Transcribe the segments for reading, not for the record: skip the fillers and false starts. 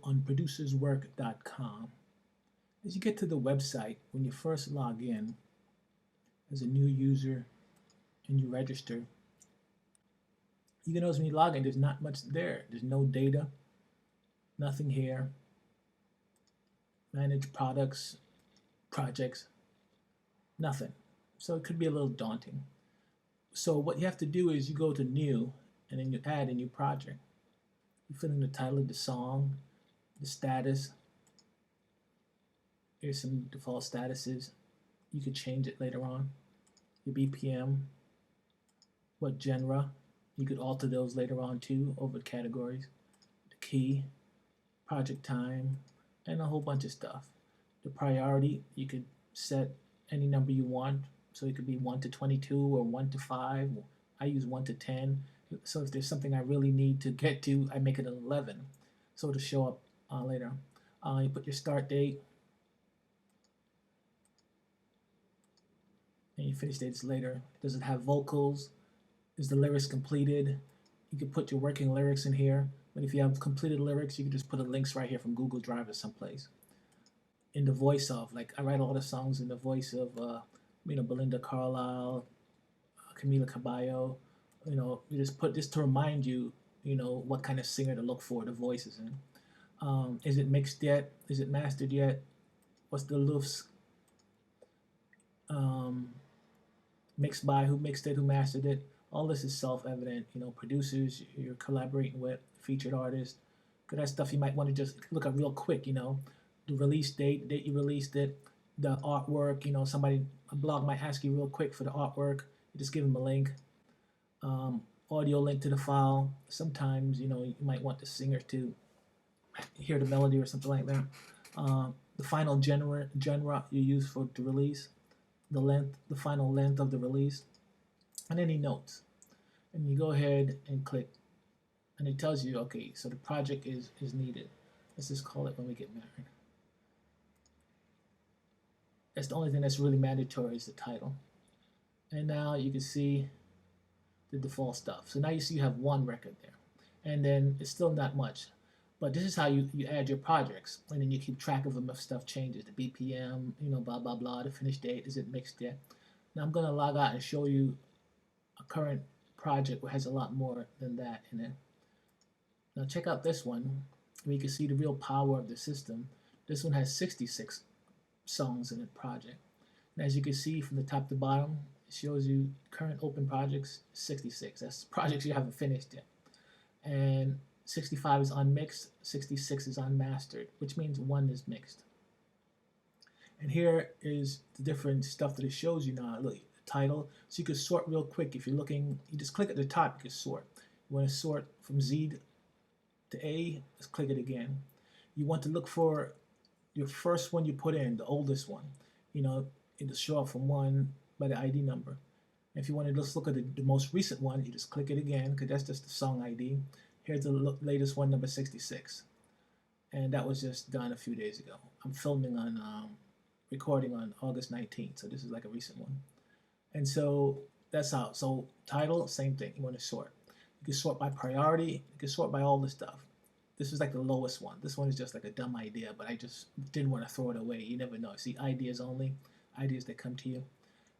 on producerswork.com. As you get to the website, when you first log in as a new user and you register, you can notice when you log in, there's not much there. There's no data, nothing here. Manage products, projects, nothing. So it could be a little daunting. So what you have to do is you go to new and then you add a new project. You fill in the title of the song, the status. Here's some default statuses. You could change it later on. Your BPM, what genre. You could alter those later on too over categories. The key, project time, and a whole bunch of stuff. The priority, you could set any number you want. So it could be 1 to 22 or 1 to 5. I use 1 to 10. So if there's something I really need to get to, I make it an 11. So it'll show up later. You put your start date. And your finish date is later. Does it have vocals? Is the lyrics completed? You can put your working lyrics in here. But if you have completed lyrics, you can just put the links right here from Google Drive or someplace. In the voice of, like I write a lot of songs in the voice of, Belinda Carlisle, Camila Cabello. You just put this to remind you, what kind of singer to look for, the voices in. Is it mixed yet? Is it mastered yet? What's the loofs? Mixed by, who mixed it, who mastered it. All this is self-evident. Producers you're collaborating with, featured artists. Because that stuff you might want to just look up real quick. The release date, the date you released it, the artwork. A blog might ask you real quick for the artwork. You just give them a link. Audio link to the file. Sometimes you might want the singer to hear the melody or something like that. The final genre you use for the release, the final length of the release, and any notes. And you go ahead and click, and it tells you, okay, so the project is needed. Let's just call it When We Get Married. That's the only thing that's really mandatory is the title. And now you can see the default stuff. So now you see you have one record there. And then it's still not much. But this is how you add your projects. And then you keep track of them if stuff changes. The BPM, blah, blah, blah, the finish date, is it mixed yet? Now I'm going to log out and show you a current project that has a lot more than that in it. Now check out this one, where you can see the real power of the system. This one has 66 songs in the project. And as you can see from the top to bottom, it shows you current open projects, 66. That's projects you haven't finished yet. And 65 is unmixed, 66 is unmastered, which means one is mixed. And here is the different stuff that it shows you now. Look, the title. So you can sort real quick. If you're looking, you just click at the top, you can sort. You want to sort from Z to A, just click it again. You want to look for your first one you put in, the oldest one. It'll show up from 1 by the ID number. If you want to just look at the most recent one, you just click it again, because that's just the song ID. Here's the latest one, number 66. And that was just done a few days ago. I'm filming on, recording on August 19th, so this is like a recent one. And so that's how. So title, same thing. You want to sort. You can sort by priority. You can sort by all this stuff. This is like the lowest one. This one is just like a dumb idea, but I just didn't want to throw it away. You never know. See, ideas only. Ideas that come to you.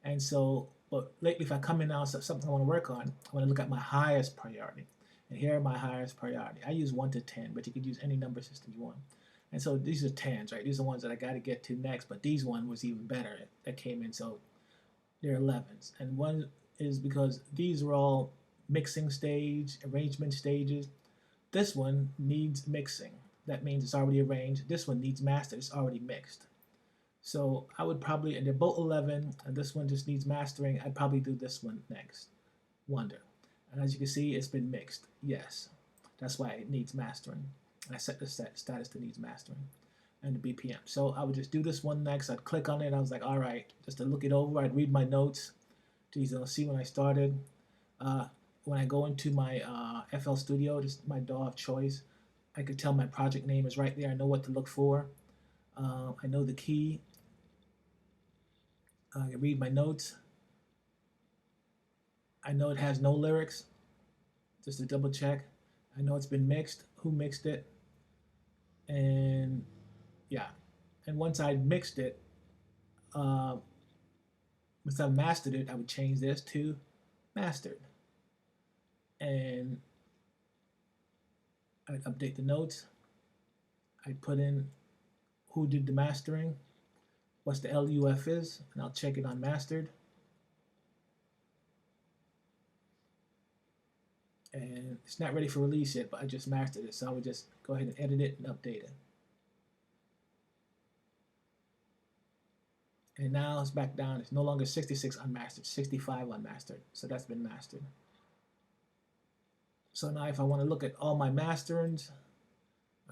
And so, but lately if I come in now, something I want to work on, I want to look at my highest priority. And here are my highest priority. I use 1 to 10, but you could use any number system you want. And so these are 10s, right? These are the ones that I got to get to next, but these one was even better that came in, so they're 11s. And one is because these are all mixing stage, arrangement stages. This one needs mixing. That means it's already arranged. This one needs mastered. It's already mixed. So I would probably, and they're both 11, and this one just needs mastering. I'd probably do this one next. Wonder. And as you can see, it's been mixed. Yes. That's why it needs mastering. And I set the status to needs mastering and the BPM. So I would just do this one next. I'd click on it. I was like, all right, just to look it over. I'd read my notes to see when I started. When I go into my FL Studio, just my DAW of choice, I could tell my project name is right there. I know what to look for. I know the key. I can read my notes. I know it has no lyrics, just to double check. I know it's been mixed, who mixed it, And yeah, and once I mixed it, uh, once I mastered it, I would change this to mastered, and I'd update the notes. I'd put in who did the mastering, what the LUF is, and I'll check it on mastered. And it's not ready for release yet, but I just mastered it, so I would just go ahead and edit it and update it. And now it's back down. It's no longer 66 unmastered, 65 unmastered. So that's been mastered. So now if I want to look at all my masterings,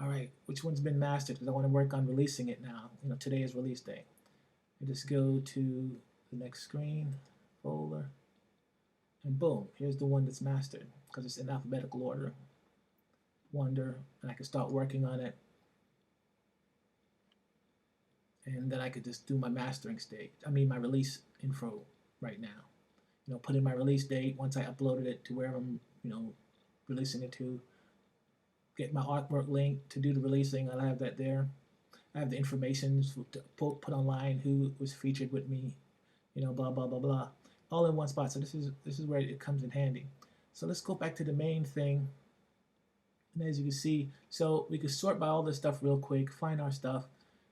all right, which one's been mastered? Because I want to work on releasing it now. Today is release day. I just go to the next screen, folder, and boom, here's the one that's mastered because it's in alphabetical order. Wonder, and I can start working on it. And then I could just do my mastering stage. My release info right now. Put in my release date once I uploaded it to wherever I'm, releasing it to. Get my artwork link to do the releasing. I'll have that there. I have the information to put online who was featured with me, blah blah blah blah, all in one spot. So this is where it comes in handy. So let's go back to the main thing. And as you can see, so we could sort by all this stuff real quick, find our stuff.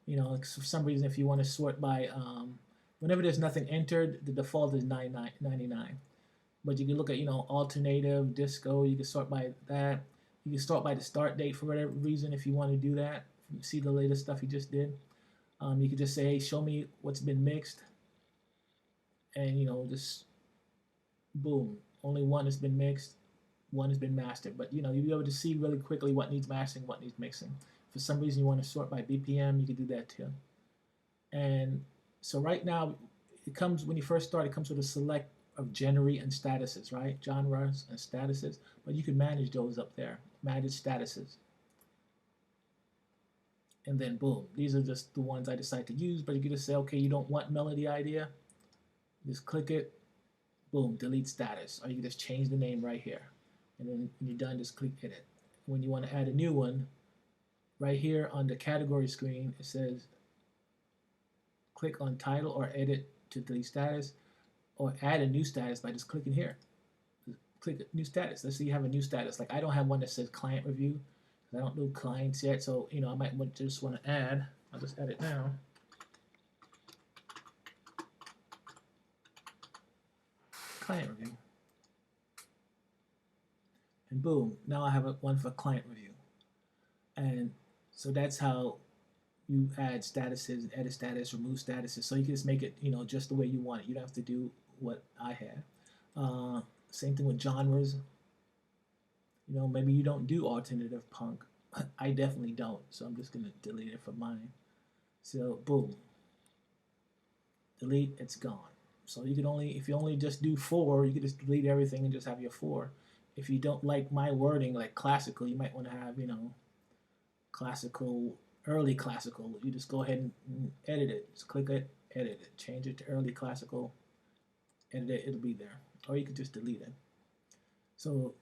Like for some reason, if you want to sort by, whenever there's nothing entered, the default is 99. But you can look at, alternative, disco, you can sort by that. You can sort by the start date for whatever reason if you want to do that. See the latest stuff you just did. You could just say, hey, show me what's been mixed. And, just boom, only one has been mixed, one has been mastered. But, you'll be able to see really quickly what needs mastering, what needs mixing. For some reason you want to sort by BPM, you can do that too. And so right now, it comes, when you first start, it comes with a select of genre and statuses, right? Genres and statuses. But you can manage those up there, manage statuses. And then boom, these are just the ones I decide to use. But you can just say, okay, you don't want melody idea. Just click it, boom, delete status. Or you can just change the name right here. And then when you're done, just click edit. When you want to add a new one, right here on the category screen, it says click on title or edit to delete status, or add a new status by just clicking here. Just click new status. Let's say you have a new status. Like I don't have one that says client review. I don't do clients yet, so I might just want to add. I'll just add it now. Client review. And boom, now I have one for client review. And so that's how you add statuses, edit status, remove statuses. So you can just make it, just the way you want it. You don't have to do what I had. Same thing with genres. Maybe you don't do alternative punk. I definitely don't. So I'm just going to delete it from mine. So boom. Delete, it's gone. So you can only, if you only just do 4, you can just delete everything and just have your 4. If you don't like my wording, like classical, you might want to have, classical, early classical. You just go ahead and edit it. Just click it, edit it. Change it to early classical, edit it, it'll be there. Or you can just delete it. So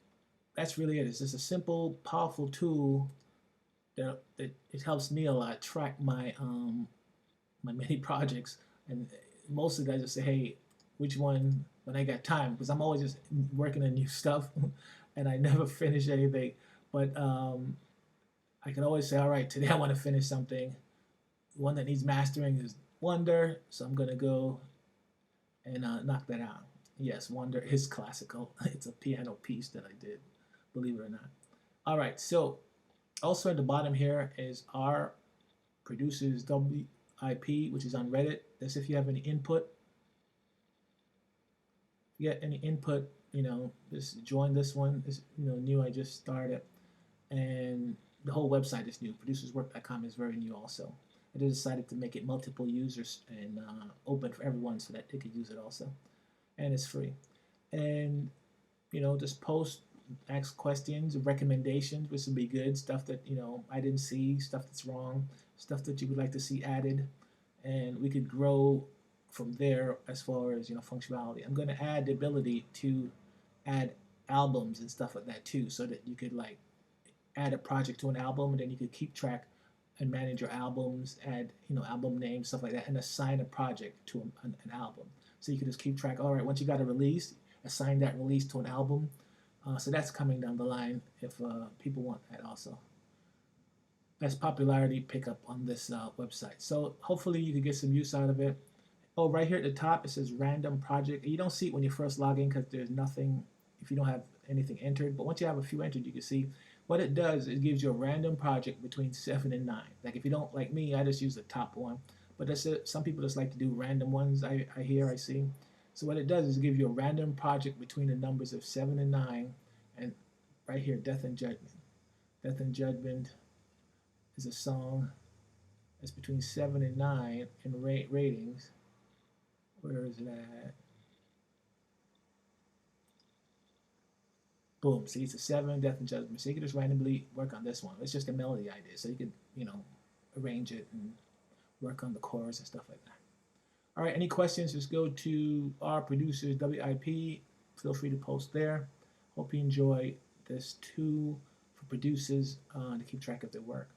that's really it. It's just a simple, powerful tool that it helps me a lot track my my many projects. And most of the guys just say, hey, which one when I got time, because I'm always just working on new stuff and I never finish anything. But I can always say, all right, today I want to finish something. One that needs mastering is Wonder, so I'm going to go and knock that out. Yes, Wonder is classical. It's a piano piece that I did, believe it or not. All right, so also at the bottom here is our producers WIP, which is on Reddit. That's if you have any input. If you get any input, just join this one. It's new. I just started, and the whole website is new. Producerswork.com is very new also. I decided to make it multiple users and open for everyone so that they could use it also, and it's free. And just post, ask questions, recommendations, which would be good. Stuff that I didn't see, stuff that's wrong, stuff that you would like to see added, and we could grow from there as far as functionality. I'm going to add the ability to add albums and stuff like that too, so that you could like add a project to an album, and then you could keep track and manage your albums, add album names, stuff like that, and assign a project to an album. So you can just keep track. All right, once you got a release, assign that release to an album. So that's coming down the line if people want that also. That's popularity pickup on this website. So hopefully you can get some use out of it. Oh, right here at the top it says random project. You don't see it when you first log in because there's nothing if you don't have anything entered. But once you have a few entered, you can see what it does. It gives you a random project between 7 and 9. Like if you don't like me, I just use the top one. But that's it. Some people just like to do random ones. I see. So what it does is give you a random project between the numbers of 7 and 9, and right here, Death and Judgment. Death and Judgment is a song that's between 7 and 9 in ratings. Where is that? Boom. See, it's a 7, Death and Judgment. So you can just randomly work on this one. It's just a melody idea. So you could, arrange it and work on the chorus and stuff like that. All right, any questions, just go to our producers, WIP. Feel free to post there. Hope you enjoy this tool for producers to keep track of their work.